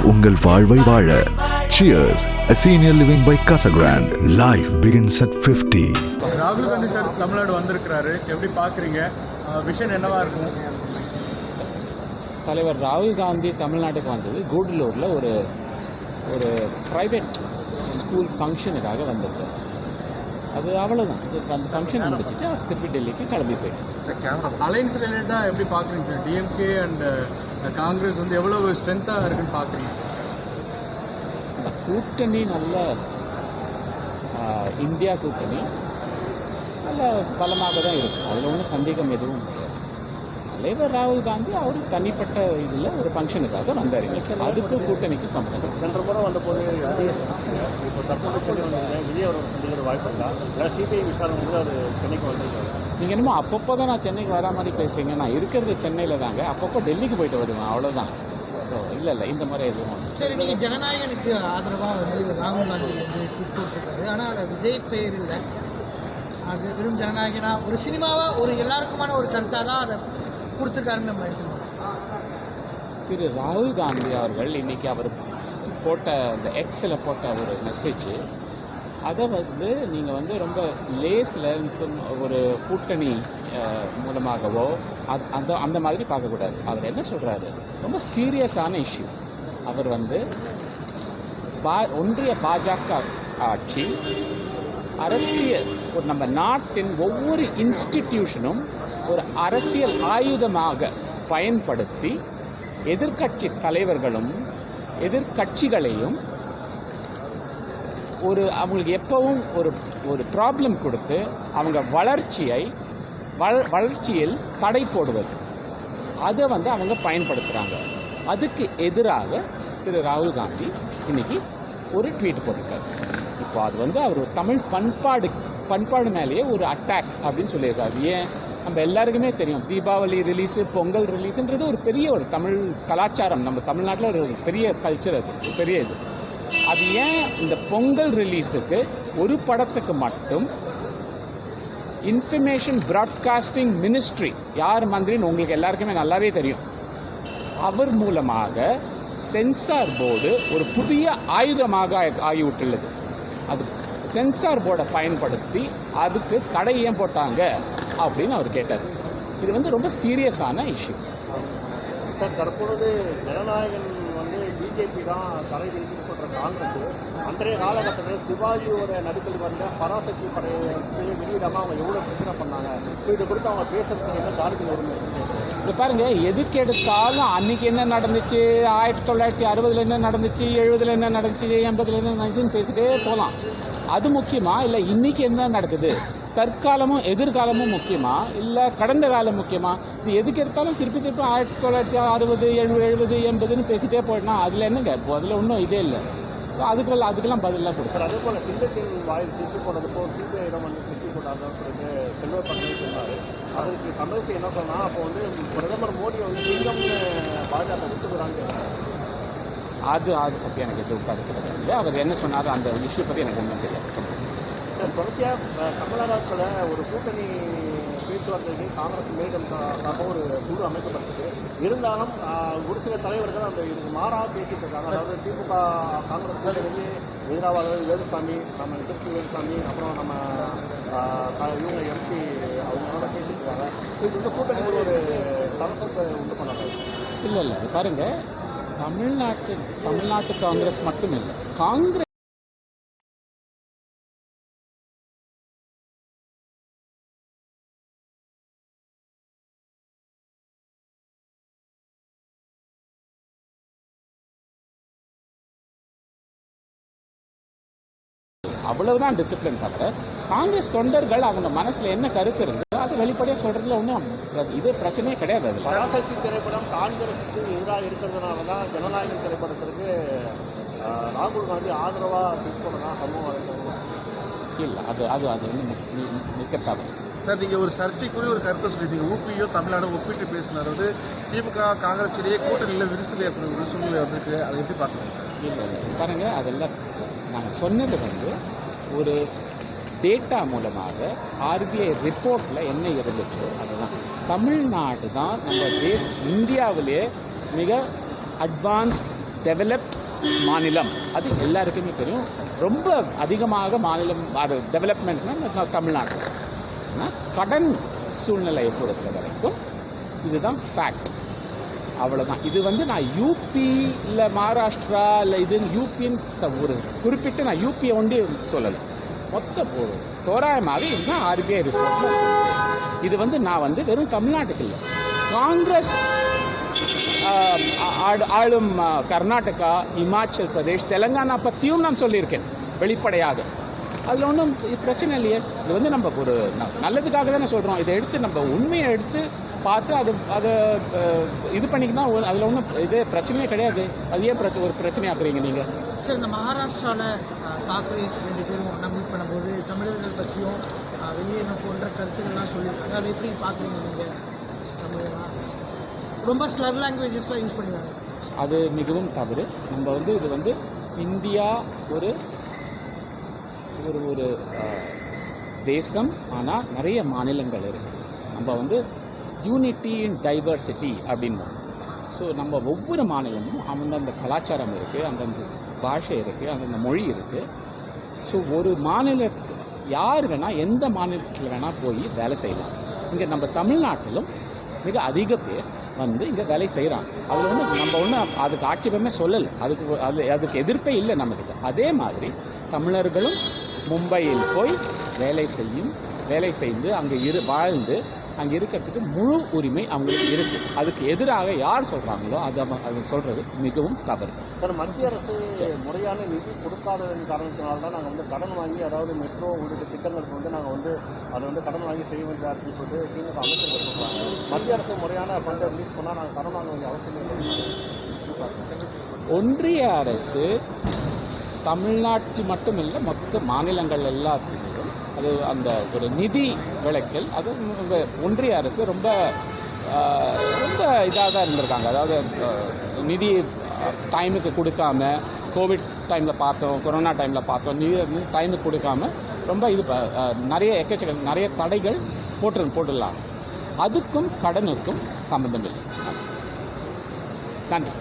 உங்கள் வாழ்வை வாழ. Cheers, a senior living by Casa Grande. Life begins at 50. ராகுல் காந்தி சார் தமிழ்நாடு வந்திருக்கிறாரு, எப்படி பார்க்குறீங்க? விஷன் என்னவா இருக்கும்? தலைவர் ராகுல் காந்தி தமிழ்நாட்டுக்கு வந்தது கூடலூரில் ஒரு ப்ரைவேட் ஸ்கூல் ஃபங்க்ஷனுக்காக வந்திருந்தார். அது அவ்வளோதான். அந்த ஃபங்க்ஷன் முடிச்சுட்டு திருப்பி டெல்லிக்கு கிளம்பி போயிட்டு. அலைன்ஸ் ரிலேட்டாக எப்படி பார்க்குறீங்க சார்? டிஎம்கே அண்ட் காங்கிரஸ் வந்து எவ்வளோ ஸ்ட்ரென்த்தாக இருக்குன்னு பார்க்குறீங்க? அந்த கூட்டணி நல்ல இந்தியா கூட்டணி நல்ல பலமாக தான் இருக்கும். அதில் ஒன்றும் சந்தேகம் எதுவும் கிடையாது. தலைவர் ராகுல் காந்தி அவர் தனிப்பட்ட இதில் ஒரு ஃபங்க்ஷனுக்காக வந்தார். அதுக்கு கூட்டணிக்கு சம்பந்தம். சென்ற முறை வந்த போது இப்போ தற்போது சென்னை வந்திருக்கேன், விஜய் அவர் சந்திக்கிற வாய்ப்பு இருக்கா? இல்லை சிபிஐ விசாரணை வந்து அவர் சென்னைக்கு வந்திருக்காரு. நீங்கள் என்னமோ அப்பப்போ தான் நான் சென்னைக்கு வரா மாதிரி பேசுறீங்க. நான் இருக்கிறது சென்னையில் தாங்க. அப்பப்போ டெல்லிக்கு போயிட்டு வருவேன், அவ்வளோதான். ஸோ இல்லை இந்த மாதிரி எதுவும். சரி, நீங்கள் ஜனநாயகனுக்கு ஆதரவாக வந்து ராகுல் காந்தி வந்து கூப்பிட்டுருக்காரு. ஆனால் விஜய் பெயர் இல்லை. அது வெறும் ஜனநாயகனா ஒரு சினிமாவா ஒரு எல்லாருக்குமான ஒரு கருத்தாக தான் அதை கொடுத்துருக்காருன்னு நம்ம எடுத்துக்கணும். திரு ராகுல் காந்தி அவர்கள் இன்னைக்கு அவர் போட்ட அந்த எக்ஸில் போட்ட ஒரு மெசேஜ், அதை வந்து நீங்கள் வந்து ரொம்ப லேஸில் ஒரு கூட்டணி மூலமாகவோ அந்த மாதிரி பார்க்கக்கூடாது. அவர் என்ன சொல்கிறாரு, ரொம்ப சீரியஸான இஷ்யூ. அவர் வந்து ஒன்றிய பாஜக ஆட்சி அரசியல் ஒரு நம்ம நாட்டின் ஒவ்வொரு இன்ஸ்டிடியூஷனும் ஒரு அரசியல் ஆயுதமாக பயன்படுத்தி எதிர்கட்சி தலைவர்களும் எதிர்கட்சிகளையும் அவங்களுக்கு எப்பவும் ஒரு ப்ராப்ளம் கொடுத்து அவங்க வளர்ச்சியில் தடை போடுவது, அதை வந்து அவங்க பயன்படுத்துகிறாங்க. அதுக்கு எதிராக திரு ராகுல் காந்தி இன்னைக்கு ஒரு ட்வீட் போட்டிருக்காரு. இப்போ அது வந்து அவர் தமிழ் பண்பாடு மேலேயே ஒரு அட்டாக் அப்படின்னு சொல்லியிருக்காரு. ஏன், நம்ம எல்லாருக்குமே தெரியும், தீபாவளி ரிலீஸு, பொங்கல் ரிலீஸுன்றது ஒரு பெரிய ஒரு தமிழ் கலாச்சாரம். நம்ம தமிழ்நாட்டில் ஒரு பெரிய கல்ச்சர், அது பெரிய இது. அது ஏன் இந்த பொங்கல் ரிலீஸுக்கு ஒரு படத்துக்கு மட்டும் இன்ஃபர்மேஷன் பிராட்காஸ்டிங் மினிஸ்ட்ரி யார் மந்திரின்னு உங்களுக்கு எல்லாருக்குமே நல்லாவே தெரியும். அவர் மூலமாக சென்சார் போர்டு ஒரு புதிய ஆயுதமாக ஆகிவிட்டுள்ளது. அது சென்சார் போர்டை பயன்படுத்தி அதுக்கு தடை ஏன் போட்டாங்க அப்படின்னு அவர் கேட்டார். இது வந்து ரொம்ப சீரியஸான இஷ்யூ. சார், தற்பொழுது ஜனநாயகன் வந்து பிஜேபி தான் தடை விதிக்குன்னு சொல்கிற காங்கிரஸ் அன்றைய காலகட்டத்தில் சிவாஜியோட நடிப்பில் வந்து பராசக்தி படையை வெளியிடாமல் அவங்க எவ்வளோ பிரச்சனை பண்ணாங்க. ஸோ இதை குறித்து அவங்க பேசுறதுக்கு என்ன தார்மீக உரிமை? இது பாருங்க, எதுக்கு எடுத்தாலும் அன்னைக்கு என்ன நடந்துச்சு, 1960 என்ன நடந்துச்சு, 70 என்ன நடந்துச்சு, 80 என்ன நடந்துச்சுன்னு பேசிட்டே போகலாம். அது முக்கியமா இல்லை இன்னைக்கு என்ன நடக்குது, தற்காலமும் எதிர்காலமும் முக்கியமா இல்லை கடந்த காலம் முக்கியமா? இது எதுக்கு எடுத்தாலும் திருப்பி 1960, 70, 80ன்னு பேசிட்டே போயிடலாம். அதில் என்னங்க, அதில் ஒன்றும் இதே இல்லை. ஸோ அதுக்கெல்லாம் பதிலாக கொடுக்குறாரு. அதே போல் சிங்கத்தின் வாயில் சிக்கி போனதுப்போ சிபிஐடம் வந்து சிக்கி போட்டாங்கன்னு சொல்லிட்டு செல்வர் பட்டேல் சொன்னார். அதுக்கு தமிழிசை என்ன சொன்னால், அப்போ வந்து பிரதமர் மோடி வந்து சிங்கம்னு பாஜக விட்டுக்கிறாங்க. அது பற்றி எனக்கு எதுவும் கருத்து இல்லை. அவர் என்ன சொன்னார் அந்த விஷயம் பற்றி எனக்கு ஒன்றும் தெரியாது. தொடர்ச்சியாக தமிழகத்தில் ஒரு கூட்டணி பேச்சுவார்த்தைக்கு காங்கிரஸ் மேலிடமாக ஒரு குழு அமைக்கப்பட்டது. இருந்தாலும் ஒரு சில தலைவர்கள் அந்த இதுக்கு மாறாக பேசிட்டு இருக்காங்க. அதாவது திமுக காங்கிரஸ் கூட்டணிக்கு எதிராக வேலுசாமி, நம்ம திருச்சி வேலுசாமி, அப்புறம் நம்ம இவங்க எம்பி அவங்களோட பேசிட்டு இருக்காங்க. இந்த கூட்டணி ஒரு தரத்தை உண்டு பண்ணாங்க. இல்லை பாருங்க, தமிழ்நாட்டு காங்கிரஸ் மட்டும் இல்லை, காங்கிரஸ் அவ்வளவுதான் டிசிப்ளின். தவிர காங்கிரஸ் தொண்டர்கள் அவங்க மனசுல என்ன கருத்து இருந்தோ அது வெளிப்படையாக சொல்றதுல ஒன்றும் இது பிரச்சனையே கிடையாது. அது பராசக்தி திரைப்படம் காங்கிரஸுக்கு எதிராக இருக்கிறதுனால தான் ஜனநாயக திரைப்படத்திற்கு ராகுல் காந்தி ஆதரவாக பின்பற்றதான் சமூகம் இல்லை. அது வந்து மிக்க தவறு. சார், நீங்கள் ஒரு சர்ச்சைக்குரிய ஒரு கருத்தை சொல்லியிருந்தீங்க. ஊபியோ தமிழ்நாடும் ஒப்பிட்டு பேசினார். வந்து திமுக காங்கிரஸ் இடையே கூட்டணியில் விரிசல் ஏற்படுற சூழ்நிலை வந்திருக்கு. அதை எப்படி பார்க்கணும்? இல்லை பாருங்க, அதெல்லாம் நாங்கள் சொன்னது வந்து ஒரு டேட்டா மூலமாக ஆர்பிஐ ரிப்போர்ட்டில் என்ன இருந்துச்சோ அதுதான். தமிழ்நாடு தான் நம்ம இந்தியாவிலே மிக அட்வான்ஸ்ட் டெவலப்ட் மாநிலம், அது எல்லாருக்குமே தெரியும். ரொம்ப அதிகமாக மாநிலம் அது டெவலப்மெண்ட்னா தமிழ்நாடு. ஆனால் கடன் சூழ்நிலையை பொறுத்த வரைக்கும் இதுதான் ஃபேக்ட், அவ்வளோதான். இது நான் யூபியில் மகாராஷ்டிரா இல்லை இது யூபின்னு ஒரு குறிப்பிட்டு நான் யூபியை ஒண்டி சொல்லலை, மொத்த தோராயமாக இதுதான் ஆர்பிஐ ரிப்போர்ட்டில் சொல்லுவேன். இது நான் வெறும் தமிழ்நாட்டுக்கு இல்லை, காங்கிரஸ் ஆளும் கர்நாடகா, இமாச்சல் பிரதேஷ், தெலுங்கானா பற்றியும் நான் சொல்லியிருக்கேன் வெளிப்படையாக. அதில் ஒன்றும் பிரச்சனை இல்லையே. இது நம்ம ஒரு நல்லதுக்காக தானே சொல்கிறோம். இதை எடுத்து நம்ம உண்மையை எடுத்து பார்த்து அதை இது பண்ணிக்கினா அதில் ஒன்றும் இது பிரச்சனையே கிடையாது. அது ஏன் ஒரு பிரச்சனையாக்குறீங்க நீங்கள்? சார், இந்த மகாராஷ்டிராவில் தாக்கரேஸ் 2 பேரும் ஒன்றா மீட் பண்ணும்போது தமிழர்கள் பற்றியும் வெளியேறும் போன்ற கருத்துக்கள்லாம் சொல்லியிருக்காங்க. அதை எப்படி பார்க்குறீங்க நீங்கள்? தமிழ் ரொம்ப ஸ்லர் லாங்குவேஜஸ்லாம் யூஸ் பண்ணுவாங்க. அது மிகவும் தவறு. நம்ம இது இந்தியா ஒரு ஒரு தேசம், ஆனால் நிறைய மாநிலங்கள் இருக்குது. நம்ம யூனிட்டி இன் டைவர்சிட்டி அப்படின்போம். ஸோ நம்ம ஒவ்வொரு மாநிலமும் அந்தந்த கலாச்சாரம் இருக்குது, அந்தந்த பாஷை இருக்குது, அந்தந்த மொழி இருக்குது. ஸோ ஒரு மாநில யார் வேணால் எந்த மாநிலத்தில் வேணால் போய் வேலை செய்யலாம். இங்கே நம்ம தமிழ்நாட்டிலும் மிக அதிக பேர் இங்கே வேலை செய்கிறாங்க. அதில் நம்ம அதுக்கு ஆட்சேபமே சொல்லலை, அதுக்கு எதிர்ப்பே இல்லை நம்மக்கிட்ட. அதே மாதிரி தமிழர்களும் மும்பையில் போய் வேலை செய்து அங்கே வாழ்ந்து அங்கே இருக்கிறதுக்கு முழு உரிமை அவங்களுக்கு இருக்குது. அதுக்கு எதிராக யார் சொல்கிறாங்களோ அது சொல்கிறது மிகவும் தவறு. சார், மத்திய அரசு முறையான நிதி கொடுக்காததன் காரணத்தினால்தான் நாங்கள் கடன் வாங்கி, அதாவது மெட்ரோ உள்ளிட்ட திட்டங்களுக்கு நாங்கள் அதை கடன் வாங்கி செய்ய வேண்டிய அப்படின்னு சொல்லிட்டு திமுக அமைச்சர்கள் சொல்கிறாங்க. மத்திய அரசு முறையான ஃபண்டை ரிலீஸ் பண்ணால் நாங்கள் கடன் வாங்க வேண்டிய அவசியம் இல்லை. ஒன்றிய அரசு தமிழ்நாட்டு மட்டும் இல்லை, மொத்த மாநிலங்கள் எல்லாத்துக்கும் அது அந்த ஒரு நிதி விலக்கல், அது ஒன்றிய அரசு ரொம்ப ரொம்ப இதாக தான் இருந்திருக்காங்க. அதாவது நிதி டைமுக்கு கொடுக்காம, கோவிட் டைமில் பார்த்தோம், கொரோனா டைமில் பார்த்தோம், நிதி டைமுக்கு கொடுக்காம ரொம்ப நிறைய தடைகள் போட்டுடலாம். அதுக்கும் கடனுக்கும் சம்பந்தம் இல்லை. நன்றி.